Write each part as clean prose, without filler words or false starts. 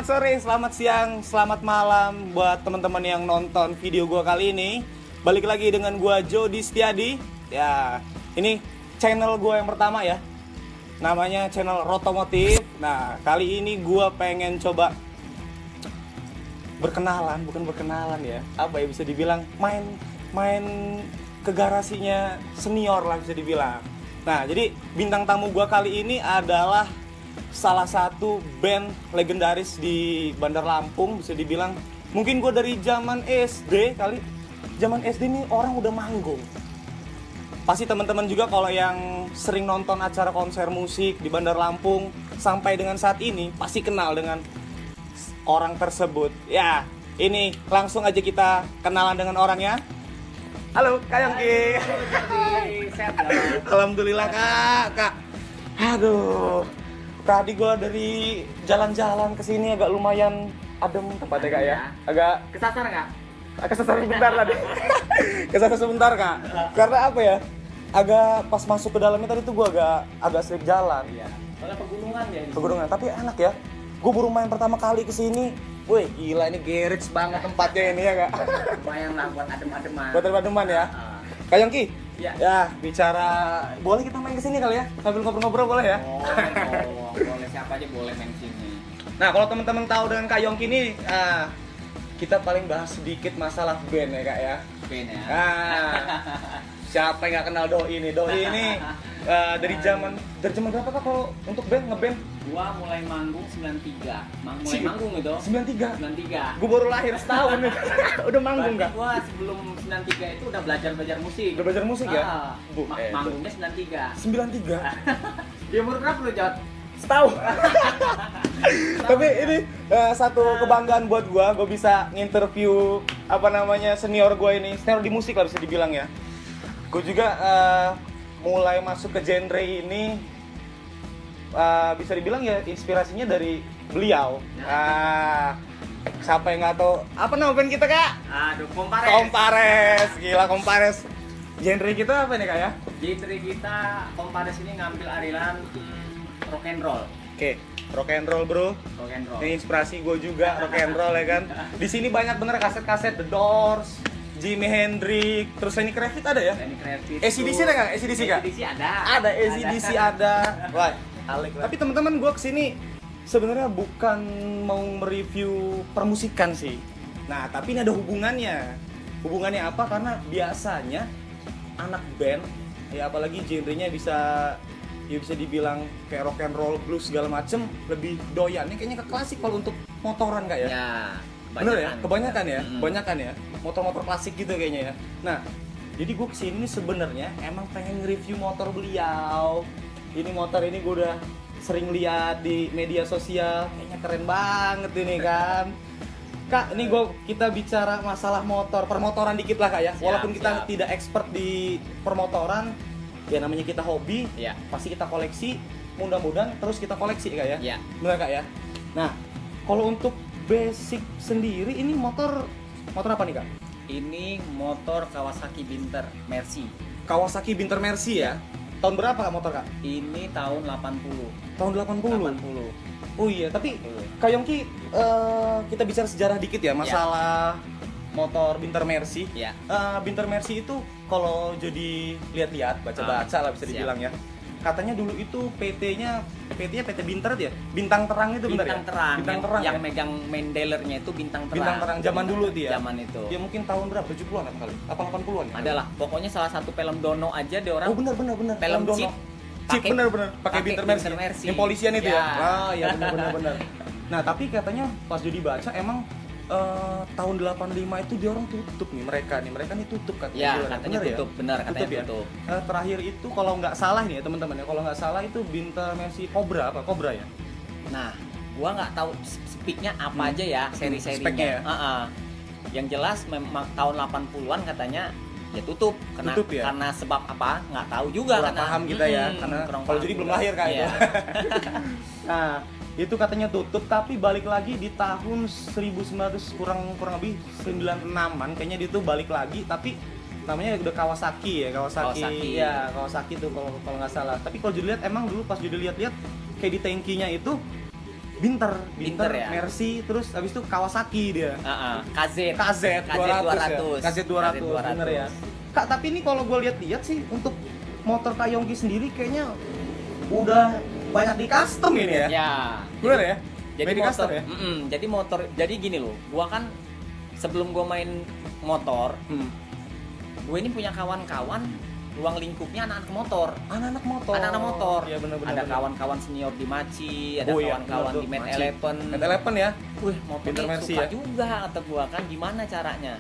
Selamat sore, selamat siang, selamat malam buat teman-teman yang nonton video gua kali ini. Balik lagi dengan gua Jody Setiadi. Ya, ini channel gua yang pertama ya. Namanya channel Rotomotif. Nah, kali ini gua pengen coba berkenalan, bukan berkenalan ya. Apa ya bisa dibilang main ke garasinya senior lah bisa dibilang. Nah, jadi bintang tamu gua kali ini adalah salah satu band legendaris di Bandar Lampung bisa dibilang. Mungkin gue dari zaman SD kali. Zaman SD nih orang udah manggung. Pasti teman-teman juga kalau yang sering nonton acara konser musik di Bandar Lampung sampai dengan saat ini pasti kenal dengan orang tersebut. Ya, ini langsung aja kita kenalan dengan orangnya. Halo, Kak Yongki. Sehat. Alhamdulillah, Kak. Aduh. Tadi gue dari jalan-jalan ke sini agak lumayan adem tempatnya Kak ya. Agak Kesasar nggak? kesasar sebentar tadi. Kesasar sebentar Kak. Karena apa ya? Agak pas masuk ke dalamnya tadi tuh gue agak slip jalan. Iya. Soalnya pegunungan ya. Pegunungan, tapi enak ya. Gue baru main pertama kali ke sini. Wih, gila ini garage banget tempatnya ini ya Kak. Lumayan lah buat adem-ademan. Buat adem-ademan ya. Kak Yongki. Iya. Ya, bicara boleh kita main ke sini kali ya? Sambil ngobrol-ngobrol boleh ya? Boleh siapa aja boleh main sini. Nah, kalau teman-teman tahu dengan Kak Yongki ini, kita paling bahas sedikit masalah band ya Kak ya. Ben ya. Siapa yang nggak kenal Doi ini? Doi ini dari zaman berapa Kak kalau untuk band ngeband? Gua mulai manggung 93. Mulai Cik. manggung itu. 93. 93. Gue baru lahir setahun nih. Udah manggung Berarti Kak? gua sebelum 93 itu udah belajar musik. Udah belajar musik ya? Manggungnya 93. 93. Di umur berapa lu, Jod? Setahun. Tapi ini satu kebanggaan buat gue bisa nginterview senior gue ini, senior di musik lah bisa dibilang ya. Gue juga mulai masuk ke genre ini bisa dibilang ya inspirasinya dari beliau. Siapa yang nggak tahu apa nama band kita Kak? Aduh, Kompares. Kompares, gila Kompares. Genre kita apa nih Kak ya? Genre kita Kompares ini ngambil aliran rock and roll. Oke, rock and roll bro. Rock and roll. Ini inspirasi gue juga rock and roll ya kan. Di sini banyak bener kaset-kaset The Doors, Jimi Hendrix, terus Lenny Kravitz ada ya? Lenny Kravitz. AC/DC ada nggak? AC/DC nggak? AC/DC ada. Ada AC/DC ada. Wah, Alek. Tapi teman-teman gue kesini sebenarnya bukan mau mereview permusikan sih. Nah, tapi ini ada hubungannya. Hubungannya apa? Karena biasanya anak band ya apalagi genrenya bisa dibilang kayak rock and roll, blues segala macem lebih doyannya kayaknya ke klasik kalau untuk motoran Kak ya. Ya, Bener ya? Kebanyakan ya? Kebanyakan ya? Motor-motor klasik gitu kayaknya ya. Nah, jadi gue kesini sebenarnya emang pengen nge-review motor beliau. Ini motor ini gue udah sering lihat di media sosial, kayaknya keren banget ini kan. Kak, ini kita bicara masalah motor, permotoran dikit lah Kak ya. Walaupun kita tidak expert di permotoran, ya namanya kita hobi, ya. pasti kita koleksi, mudah-mudahan terus kita koleksi Kak ya. Ya. Benar Kak ya. Nah, kalau untuk basic sendiri ini motor apa nih Kak? Ini motor Kawasaki Binter Mercy. Kawasaki Binter Mercy ya. Tahun berapa Kak motor Kak? Ini tahun 80. Tahun 80. 80. Oh iya, tapi Kak Yongki kita bicara sejarah dikit ya masalah motor Binter Mercy. Ya. Binter Mercy itu kalau jadi lihat-lihat, baca-baca lah bisa dibilang ya. Katanya dulu itu PT-nya PT Binter ya? Bintang Terang itu benar ya? Bintang Terang yang ya? megang main dealernya itu Bintang Terang. Bintang Terang zaman dulu tuh ya? Zaman itu. Ya mungkin tahun berapa? 70-an apa kali? Apa 80-an ya? Adalah, pokoknya salah satu film Dono aja dia orang. Oh benar. Film Dono. Chip. Chip benar. Pakai Binter Mercy. Yang polisian itu ya? Ya. Ah ya benar. Nah, tapi katanya pas jadi baca emang tahun 85 itu dia orang tutup nih mereka nih tutup katanya. Ya, katanya tutup, benar katanya tutup. Terakhir itu kalau nggak salah nih ya teman-teman ya, kalau nggak salah itu Binter Mercy Cobra ya? Nah, gua nggak tahu speknya apa aja ya, seri-serinya. Speknya ya? Yang jelas memang tahun 80-an katanya ya tutup karena sebab apa nggak tahu juga. Kurang paham kita ya, karena kalau jadi belum lahir Kak itu. Nah, itu katanya tutup, tapi balik lagi di tahun 1900 kurang lebih 96-an kayaknya dia tuh balik lagi, tapi namanya udah Kawasaki. Ya Kawasaki tuh kalau nggak salah. Tapi kalau dilihat emang dulu pas jadi lihat-lihat kayak di tankinya itu Binter Ya. Mercy, terus habis itu Kawasaki dia. KZ 200. KZ 200. Bener ya. Kak, tapi ini kalau gue lihat-lihat sih untuk motor Kak Yongki sendiri kayaknya udah banyak di custom ini ya. Ya. Bener ya? Jadi Main di motor, custom ya? jadi gini loh, gua kan sebelum gua main motor, gue ini punya kawan-kawan ruang lingkupnya anak-anak motor. Anak-anak motor. Iya benar-benar. Ada kawan-kawan senior di Maci, ada kawan-kawan di Mad Eleven. Mad Eleven ya. Wih, motornya Mercy suka ya? juga kata gua kan, gimana caranya?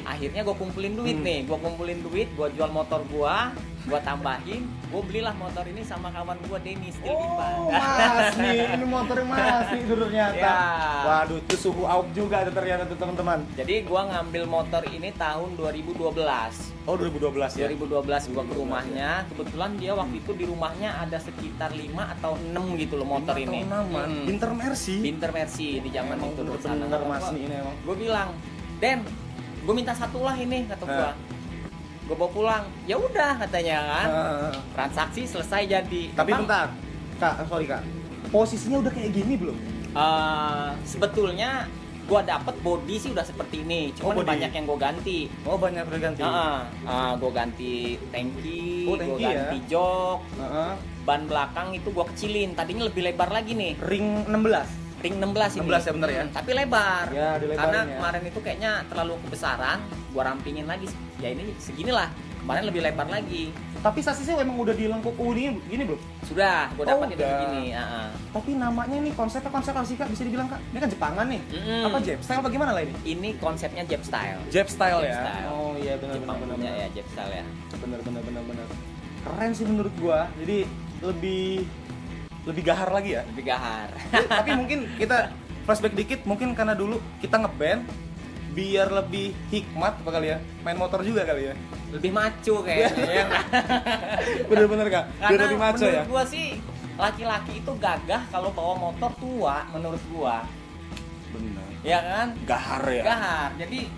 Akhirnya gue kumpulin duit gue jual motor gue tambahin, gue belilah motor ini sama kawan gue Denny Steel Pipa. Mas nih, ini motornya Mas nih ternyata. Ya. Waduh, itu suhu out juga ternyata tuh teman-teman. Jadi gue ngambil motor ini tahun 2012. Oh, 2012 ya. 2012 gue ke rumahnya, kebetulan dia waktu itu di rumahnya ada sekitar 5 atau 6 gitu loh motor ini. Binter Mercy. Binter Mercy di zaman Emang itu bener Mas nih ini emang. Gue bilang, Den, gue minta satu lah ini kata gue bawa pulang. Ya udah katanya kan. Transaksi selesai jadi. Tapi bentar, Kak, sorry Kak. Posisinya udah kayak gini belum? Sebetulnya gue dapet body sih udah seperti ini, cuman banyak yang gue ganti. Oh, banyak udah ganti. Gue ganti tangki, Oh, gue tangki ganti jok, ban belakang itu gue kecilin. Tadinya lebih lebar lagi nih. Ring 16. Ring 16 ini. 16 ya bener ya? Tapi lebar. Ya, dilebarin karena ya. kemarin itu kayaknya terlalu kebesaran, gua rampingin lagi. Ya ini seginilah. Kemarin lebih lebar lagi. Tapi sasisnya emang udah dilengkuk gini belum? Sudah, gua dapat itu udah. begini. Tapi namanya nih konsepnya konsep apa sih Kak? Bisa dibilang Kak? Ini kan Jepangan nih. Apa Jap style apa gimana lah ini? Ini konsepnya Jap style. Jap style Jap ya. style. Oh iya benar Jepang benar. punya ya Jap style ya. Benar. Keren sih menurut gua. Jadi lebih gahar lagi ya. Lebih gahar. Tapi mungkin kita flashback dikit, mungkin karena dulu kita ngeband biar lebih hikmat apa kali ya, main motor juga kali ya. Lebih maco kayaknya. Bener-bener Kak, biar Karena lebih maco menurut ya. gua sih laki-laki itu gagah kalau bawa motor tua menurut gua. Bener. Ya kan? Gahar ya. Gahar. Jadi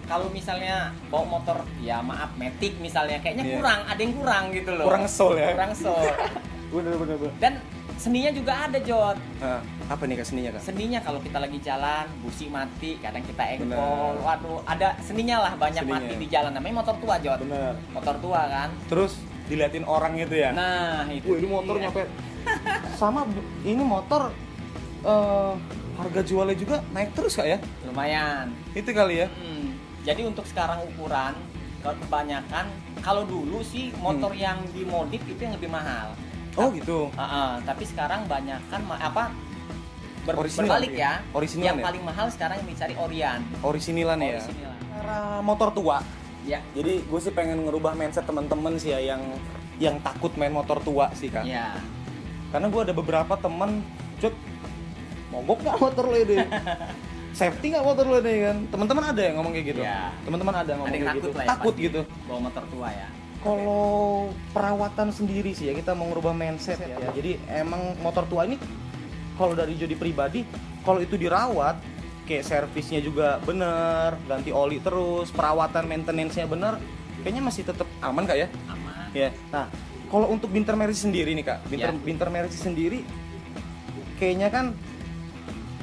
kalau misalnya bawa motor ya maaf Matic misalnya kayaknya Iya. ada yang kurang gitu loh. Kurang ngesol ya. Kurang sol. Bener. Dan seninya juga ada Jod. Nah, apa nih Kak seninya Kak? Seninya kalau kita lagi jalan, busi mati, kadang kita engkol. Bener. Waduh, ada seninya lah banyak Seninya. mati di jalan. Namanya motor tua Jod. Bener. Motor tua kan. Terus diliatin orang gitu ya. Nah, itu. Wih, ini motor dia. nyampe sama ini motor harga jualnya juga naik terus Kak ya? Lumayan. Itu kali ya. Jadi untuk sekarang ukuran kebanyakan kalau dulu sih motor yang dimodif itu yang lebih mahal. Oh gitu. Tapi sekarang banyakan Orisinil berbalik ya? ya. Orisinil yang ya? paling mahal sekarang yang dicari Orion. Orisinilan ya. Orisinil. Cara motor tua. Ya. Jadi gue sih pengen ngerubah mindset teman-teman sih ya yang takut main motor tua sih Kak. Ya. Karena gue ada beberapa temen, Cut, mogok nggak motor lo ini? Safety nggak motor lo ini kan? Teman-teman ada yang ngomong kayak gitu. Ya. Teman-teman ada ngomong Ada yang kayak takut gitu. lah ya, Takut pasti. gitu. Bawa motor tua ya. Kalau perawatan sendiri sih ya kita mau ngerubah mindset ya. Jadi emang motor tua ini kalau dari Jody pribadi, kalau itu dirawat, kayak servisnya juga bener, ganti oli terus, perawatan maintenance-nya bener, kayaknya masih tetap aman Kak ya? Aman. Ya. Nah, kalau untuk Binter Mercy sendiri nih Kak, Ya. Binter Mercy sendiri kayaknya kan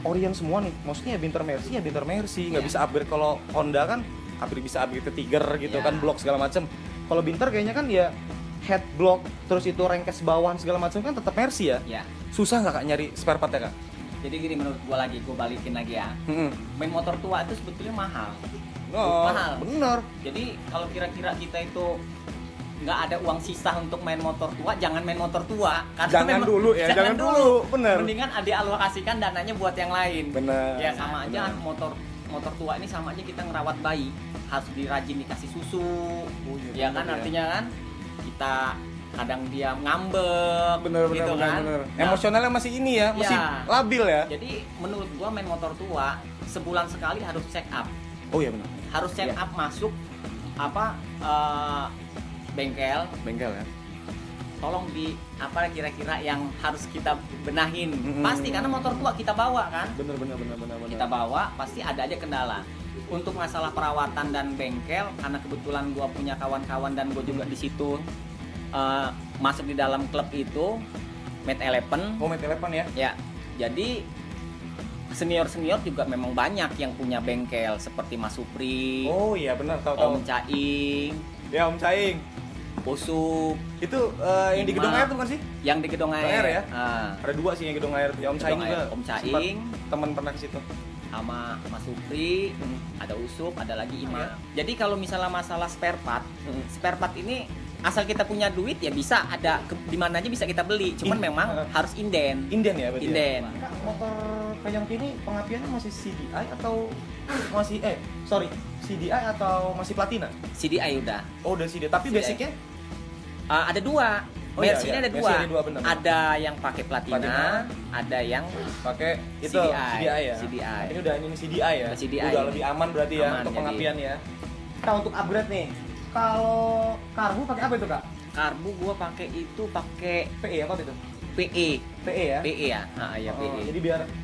Orion semua nih. Maksudnya Binter Mercy ya Binter Mercy, nggak Ya. bisa upgrade. Kalau Honda kan bisa upgrade ke Tiger gitu Ya. kan, blok segala macem. Kalau Binter kayaknya kan ya head block, terus itu rengkes bawahan segala macam kan tetap Mercy ya. Ya. Susah nggak Kak nyari spare part ya Kak? Jadi gini menurut gua balikin lagi ya. Main motor tua itu sebetulnya mahal. Mahal. Bener. Jadi kalau kira-kira kita itu nggak ada uang sisa untuk main motor tua, jangan main motor tua. Karena Jangan dulu ya, jangan dulu. Bener. Mendingan dialokasikan dananya buat yang lain. Bener. Ya sama aja Bener. motor tua ini sama aja kita ngerawat bayi, harus dirajin dikasih susu. Ya kan bener ya. artinya kan kita kadang dia ngambek Bener. gitu kan. Bener. Nah, Emosionalnya masih ini ya, masih Ya. labil ya. jadi menurut gua main motor tua sebulan sekali harus check up. Oh iya benar. Harus check Iya. up masuk bengkel, Bengkel ya. tolong di apa kira-kira yang harus kita benahin. Mm-mm. Pasti karena motor tua kita bawa kan. Bener. Kita bawa pasti ada aja kendala. Untuk masalah perawatan dan bengkel, karena kebetulan gua punya kawan-kawan dan gua juga di situ masuk di dalam klub itu Mad Eleven. Oh, Mad Eleven ya. Ya. Jadi senior juga memang banyak yang punya bengkel seperti Mas Supri, Oh iya benar, tahu-tahu. Om Caing, Ya Om Caing. Usuk, Itu yang di Ima. gedung air tuh kan sih? yang di gedung Gedung air, air ya? Ah, Ada 2 sih yang gedung air. Ya Om Caing Gedung juga. air. Om sempat Caing. teman pernah ke situ. sama Mas Supri, Hmm. ada Usuk, ada lagi Ima. Iya. Jadi kalau misalnya masalah spare part Hmm. ini asal kita punya duit ya bisa ada di mana aja bisa kita beli. Cuman memang harus inden. Inden ya berarti. Inden. Ya? Kak, motor Kayong ini pengapiannya masih CDI atau masih CDI atau masih platina? CDI udah. Oh, udah CDI. Tapi CDI. basicnya Ada dua. Oh iya, Mercy ini iya. ada Mercy dua. ada dua, benar. Ada yang pakai platina, Platina. ada yang pakai itu CDI. ya. CDI. Ini udah ini CDI ya. Udah CDI Udah ini. lebih aman berarti ya Aman, untuk jadi- pengapian ya. Kita untuk upgrade nih. Kalau karbu pakai apa itu, Kak? karbu gua pakai PE apa itu? PE. PE ya. PE ya. Ah, iya Oh, PE. jadi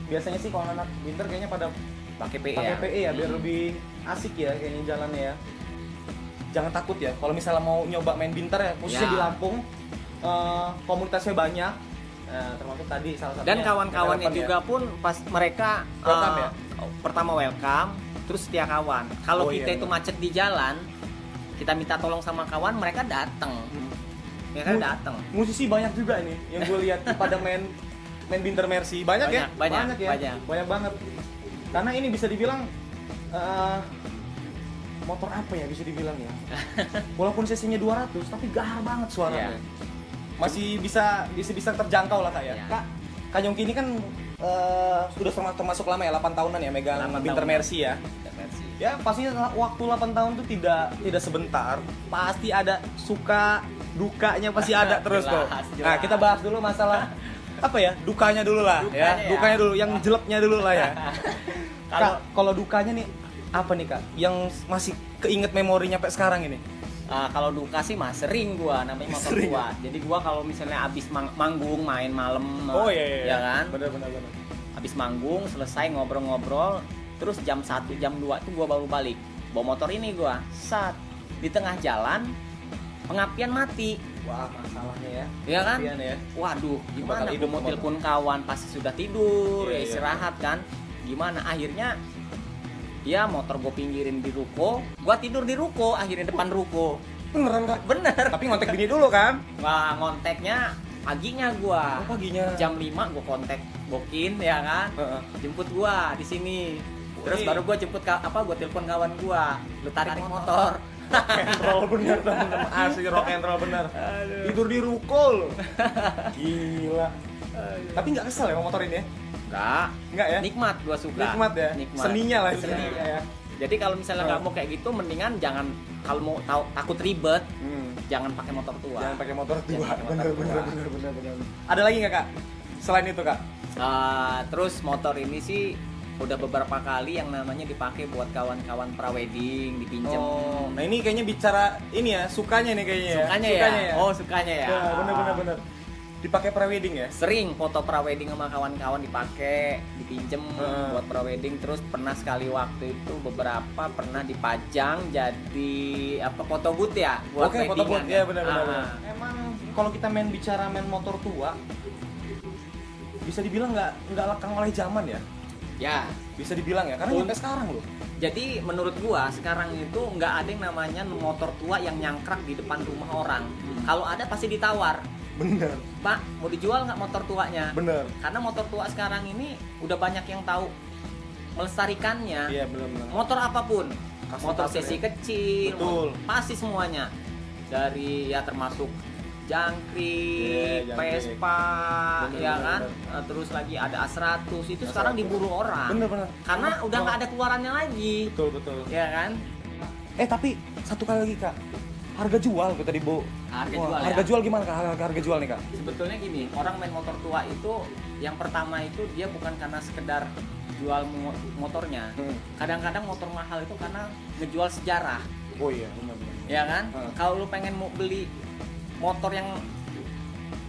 biasanya sih kalau anak winter kayaknya pada Pakai PE pakai ya. PE ya biar lebih asik ya kayaknya jalannya ya. Jangan takut ya kalau misalnya mau nyoba main binter ya, khususnya Ya. di Lampung, komunitasnya banyak. Termasuk tadi salah satunya. Dan kawan-kawannya Harapan ya. juga pun pas mereka Welcome ya? pertama welcome, terus setia kawan. Kalau Oh, iya, kita itu benar. macet di jalan, kita minta tolong sama kawan, mereka datang. Mereka Mu- datang. Musisi banyak juga ini yang gue lihat pada main binter Mercy. Banyak ya? Banyak, Ya? Banyak banget. Karena ini bisa dibilang motor apa ya bisa dibilang ya. Walaupun cc-nya 200 tapi gahar banget suaranya. Iya. Masih bisa terjangkau lah Kak ya. Iya. Kak Yongki ini kan sudah termasuk lama ya, 8 tahunan ya megang 8 binter tahun. Mercy ya. Mercy. Ya pastinya waktu 8 tahun tuh tidak sebentar. Pasti ada suka dukanya pasti ada terus kok. Jelas, jelas. Nah, kita bahas dulu masalah apa ya? Dukanya dulu lah Dukanya ya. Dukanya dulu, yang jeleknya dulu lah ya. Kalau- Kalau dukanya nih apa nih Kak? Yang masih keinget memorinya sampai sekarang ini? Kalau duka sih mah sering gua namanya motor Sering tua. Jadi gua kalau misalnya abis manggung main malam, Oh iya. ya kan? Benar. Habis manggung selesai ngobrol-ngobrol, terus jam 1 jam 2 tuh gua baru balik bawa motor ini gua saat di tengah jalan pengapian mati, Wah, masalahnya ya. ya kan? Kasihan ya. Waduh, gimana Bakal gua hidup mau motor. telepon kawan pasti sudah tidur, Iya, ya iya. istirahat kan, gimana akhirnya ya motor gua pinggirin di ruko, gua tidur di ruko, akhirnya depan ruko. Beneran Kak? Bener. Tapi ngontek bini dulu kan? Wah, ngonteknya paginya gua. Oh, paginya. Jam 5 gua kontak Bokin ya kan. Heeh. Jemput gua di sini. Terus Wih. baru gua jemput gua telepon kawan gua. Lu tarik motor. Rock and roll bener temen-temen. Asli rock and roll bener. Tidur di ruko loh. Gila. Tapi nggak kesel ya sama motor ini ya? Nggak ya? Nikmat gua suka. Nikmat ya? Nikmat. Seninya lah Seni. seninya ya. Jadi kalau misalnya nggak mau kayak gitu, mendingan jangan kalau mau takut ribet, Hmm. jangan pakai motor tua. Jangan pakai motor tua. Jangan pakai Bener, motor bener, tua. bener. Ada lagi nggak Kak? Selain itu Kak? Terus motor ini sih udah beberapa kali yang namanya dipakai buat kawan-kawan prawedding, dipinjam. Oh, nah ini kayaknya bicara ini ya, sukanya nih kayaknya ya. Sukanya ya? Oh, sukanya ya. Ya, bener. Dipakai prewedding ya? Sering foto prawedding sama kawan-kawan dipakai, dipinjem buat prawedding. Terus pernah sekali waktu itu beberapa pernah dipajang jadi apa foto booth ya? Buat Oke, foto booth. weddingan Ya, kan? benar. Emang kalau kita main motor tua, bisa dibilang nggak lekang oleh zaman ya? Ya. Bisa dibilang ya, karena sampai sekarang loh. Jadi menurut gua sekarang itu nggak ada yang namanya motor tua yang nyangkrak di depan rumah orang. Kalau ada pasti ditawar. Bener. Pak, mau dijual nggak motor tuanya? Bener. Karena motor tua sekarang ini udah banyak yang tahu melestarikannya. Iya, bener. Motor apapun, Custom motor custom sesi ya. kecil, Betul. pasti semuanya. Dari ya termasuk jangkrik, Iya, jangkrik. Vespa, Bener, ya bener, kan? Terus lagi ada A100 itu sekarang diburu orang. Bener. Karena udah nggak ada keluarannya lagi. Betul. Ya kan? Tapi satu kali lagi Kak, harga jual kita tadi Bu. Harga Wah, jual ya? harga jual gimana Kak? Harga jual nih Kak? Sebetulnya gini, orang main motor tua itu yang pertama itu dia bukan karena sekedar jual motornya. Kadang-kadang motor mahal itu karena ngejual sejarah, Oh iya, benar. ya kan? Hmm. Kalau lu pengen mau beli motor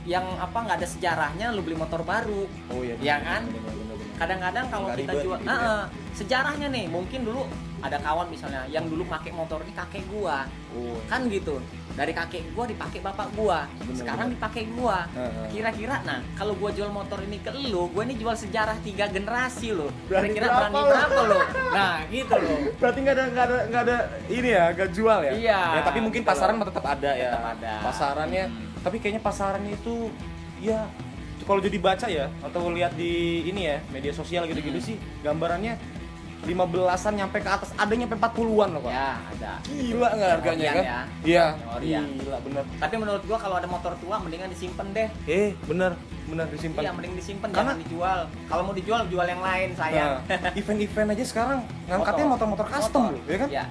yang apa nggak ada sejarahnya, lu beli motor baru. Oh iya. Iya kan? Bener. kadang-kadang kalau Nggak kita ribet jual gitu ya. sejarahnya nih, mungkin dulu ada kawan misalnya yang dulu pakai motor ini kakek gua, Oh. kan gitu, dari kakek gua dipakai bapak gua, Bener, sekarang dipakai gua. Heeh. Kira-kira nah kalau gua jual motor ini ke lu, gua ini jual sejarah 3 generasi lo. Berani Kira-kira berapa berani lo? berapa lo? Nah gitu loh. Berarti nggak ada ini ya, nggak jual ya? Iya, Ya, tapi mungkin betul. pasaran tetap ada ya. Tetap ada. Pasarannya, tapi kayaknya pasarannya itu ya kalau jadi baca ya atau lihat di ini ya media sosial gitu-gitu sih gambarannya 15-an nyampe ke atas, ada nyampe 40-an loh Pak. Ya, ada. Gila nggak harganya Orian kan? ya. Iya. Orian. Gila bener. Tapi menurut gua kalau ada motor tua mendingan disimpan deh. Bener disimpan. Iya, mending disimpan, Karena- jangan dijual. Kalau mau dijual, jual yang lain, sayang. Nah, event-event aja sekarang ngangkatnya motor-motor custom loh, ya kan? Ya.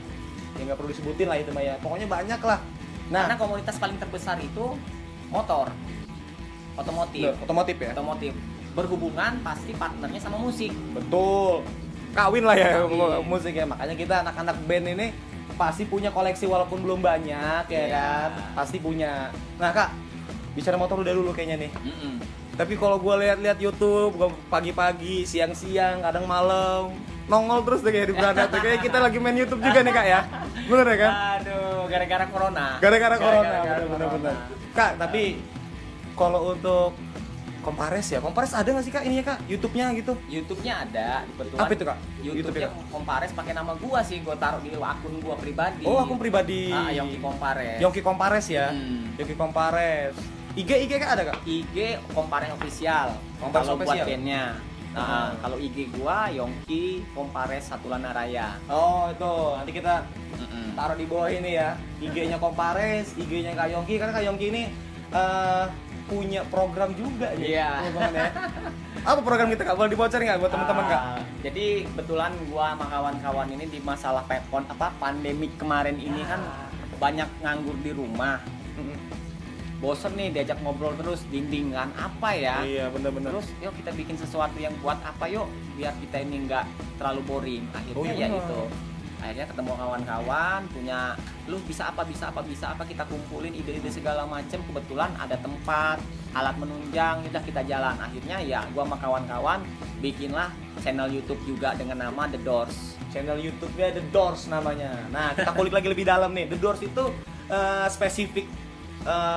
Ya nggak perlu disebutin lah itu mah ya. Pokoknya banyak lah. Karena Nah, komunitas paling terbesar itu motor. Otomotif. bener, otomotif ya. Otomotif. Berhubungan pasti partnernya sama musik. Betul. Kawin lah ya Kawin. musik ya. Makanya kita anak-anak band ini pasti punya koleksi walaupun belum banyak ya Iya. kan. Pasti punya. Nah, Kak, bicara motor udah dulu kayaknya nih. Mm-mm. Tapi kalau gue lihat-lihat YouTube, gua pagi-pagi, siang-siang, kadang malam, nongol terus deh kayak di beranda tuh. Kayak kita lagi main YouTube juga nih, Kak ya. Bener ya kan? Aduh, gara-gara corona. Gara-gara corona, Gara-gara bener-bener. corona. Kak, tapi kalau untuk Compares ya, Compares ada nggak sih Kak ini ya Kak, YouTube-nya gitu? YouTube-nya ada, kebetulan. Apa itu Kak? YouTube-nya Kak? Compares pakai nama gua sih, gua taruh di akun gua pribadi. Oh, akun pribadi. Yongki Compares. Yongki Compares ya. Hmm. Yongki Compares. IG Kak ada Kak? IG Compares official. Compares Kalau buat official? bandnya. Ah. Kalau IG gua Yongki Compares Satulana Raya. Oh, itu. Nanti kita Mm-mm. taruh di bawah ini ya. IG-nya Compares, IG-nya Kak Yongki, karena Kak Yongki ini punya program juga nih. Iya. teman-teman ya. Apa program kita Kak? Boleh dibocorin nggak buat teman-teman Kak? Jadi kebetulan gua sama kawan-kawan ini di masalah pandemik kemarin ini kan banyak nganggur di rumah. Mm-mm. Bosen nih diajak ngobrol terus, dinding kan apa ya? Iya, bener-bener. Terus yuk kita bikin sesuatu yang buat apa yuk biar kita ini nggak terlalu boring. Akhirnya Oh, iya ya benar. itu. Akhirnya ketemu kawan-kawan punya lu bisa apa kita kumpulin ide-ide segala macem. Kebetulan ada tempat, alat menunjang, udah kita jalan. Akhirnya ya gua sama kawan-kawan bikinlah channel YouTube juga dengan nama The Doors. Channel YouTube-nya The Doors namanya. Nah, kita kulik lagi lebih dalam nih. The Doors itu spesifik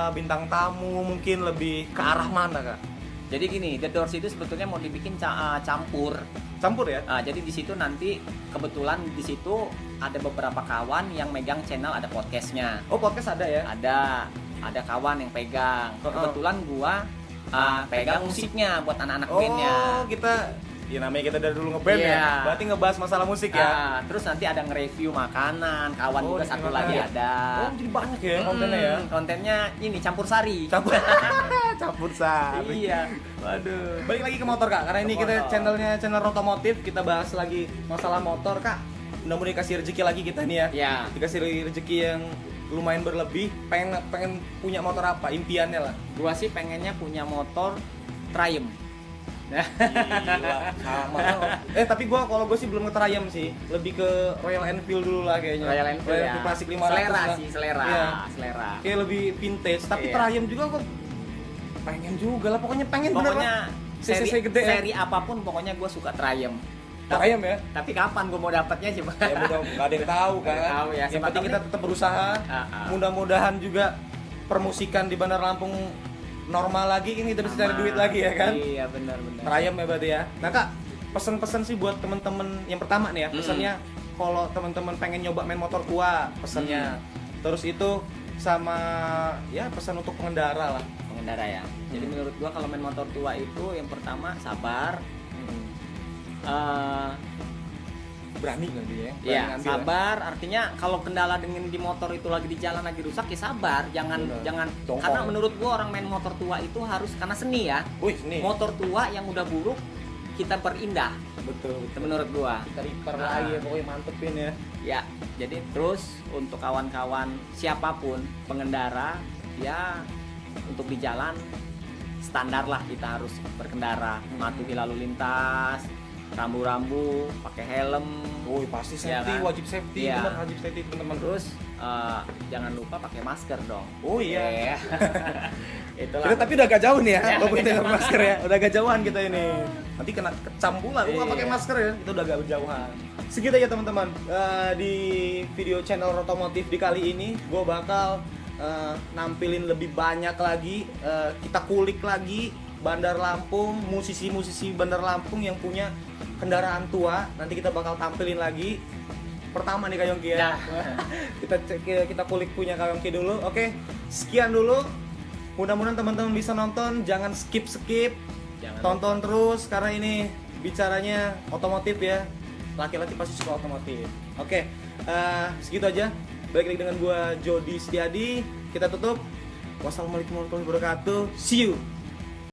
bintang tamu, mungkin lebih ke arah mana Kak? Jadi gini, The Doors itu sebetulnya mau dibikin campur. Campur ya? Jadi di situ nanti kebetulan di situ ada beberapa kawan yang megang channel, ada podcastnya. Oh, podcast ada ya? Ada kawan yang pegang. Kebetulan gua pegang musiknya buat anak-anak Oh, bandnya. kita ya namanya kita dari dulu ngeband Iya. ya. Berarti ngebahas masalah musik ya. Terus nanti ada nge-review makanan, kawan Oh, juga di satu makanan. lagi ada. Oh, jadi banyak ya kontennya ya. Kontennya ini campur sari. Campur campur sari. Iya. Waduh. Balik lagi ke motor Kak, karena ini Ke kita motor. channel otomotif, kita bahas lagi masalah motor Kak. Mudah-mudahan dikasih rezeki lagi kita nih ya. Ya. Dikasih rezeki yang lumayan berlebih, pengen punya motor apa? Impiannya lah. Gua sih pengennya punya motor Triumph. Gila, sama. Tapi kalau gue sih belum ke Triumph sih, lebih ke Royal Enfield dulu lah kayaknya. Royal Enfield ya. klasik 500 Selera lah. sih, selera. Iya. Selera. Kayak lebih vintage, tapi Iya. Triumph juga kok pengen juga lah, pokoknya pengen bener Pokoknya lah. CC gede ya. seri apapun pokoknya gue suka Triumph. Triumph ya. Tapi kapan gue mau dapatnya sih? Ya mudah nggak ada yang tahu kan. Nggak ada yang tahu ya, Yang siapa penting tahu kita nih. tetap berusaha. Mudah-mudahan juga permusikan di Bandar Lampung normal lagi, ini kita bisa cari Aman. duit lagi ya kan. Iya benar-benar. Triumph ya berarti ya. Nah Kak, pesan-pesan sih buat temen-temen yang pertama nih ya, pesannya kalau temen-temen pengen nyoba main motor tua, pesannya. Terus itu sama ya pesan untuk pengendara lah. Pengendara ya. Jadi menurut gua kalau main motor tua itu yang pertama sabar. Berani kan dia ya? Berani Iya, ngambil sabar. Artinya kalau kendala dengan di motor itu lagi di jalan lagi rusak ya sabar. Benar. Jangan Dongkol. karena menurut gua orang main motor tua itu harus karena seni ya. Wih, nih. Motor tua yang udah buruk kita perindah. Betul. Itu menurut gua. Kita repair lagi ya, pokoknya mantepin ya. Ya, jadi terus untuk kawan-kawan siapapun pengendara ya untuk di jalan standar lah kita harus berkendara, mematuhi lalu lintas, rambu-rambu, pakai helm. Wih, pasti Iya safety, kan? wajib safety, Iya. bener wajib safety teman-teman. Terus jangan lupa pakai masker dong. Oh iya. Itulah. Kita tapi udah agak jauh nih ya, Ya, walaupun kita agak pakai masker ya, udah agak jauhan kita ini. Nanti kena kecam pula, lu nggak Iya. pakai masker ya, itu udah agak jauhan. Segitu aja teman-teman. Di video channel otomotif di kali ini, gue bakal nampilin lebih banyak lagi, kita kulik lagi Bandar Lampung, musisi-musisi Bandar Lampung yang punya kendaraan tua. Nanti kita bakal tampilin lagi. Pertama nih Kak Yongki ya. Kita kulik punya Kak Yongki dulu. Oke, sekian dulu. Mudah-mudahan teman-teman bisa nonton, jangan skip. Jangan Tonton terus karena ini bicaranya otomotif ya. Laki-laki pasti suka otomotif. Oke, segitu aja. Balik lagi dengan gua Jody Setiadi. Kita tutup. Wassalamualaikum warahmatullahi wabarakatuh. See you.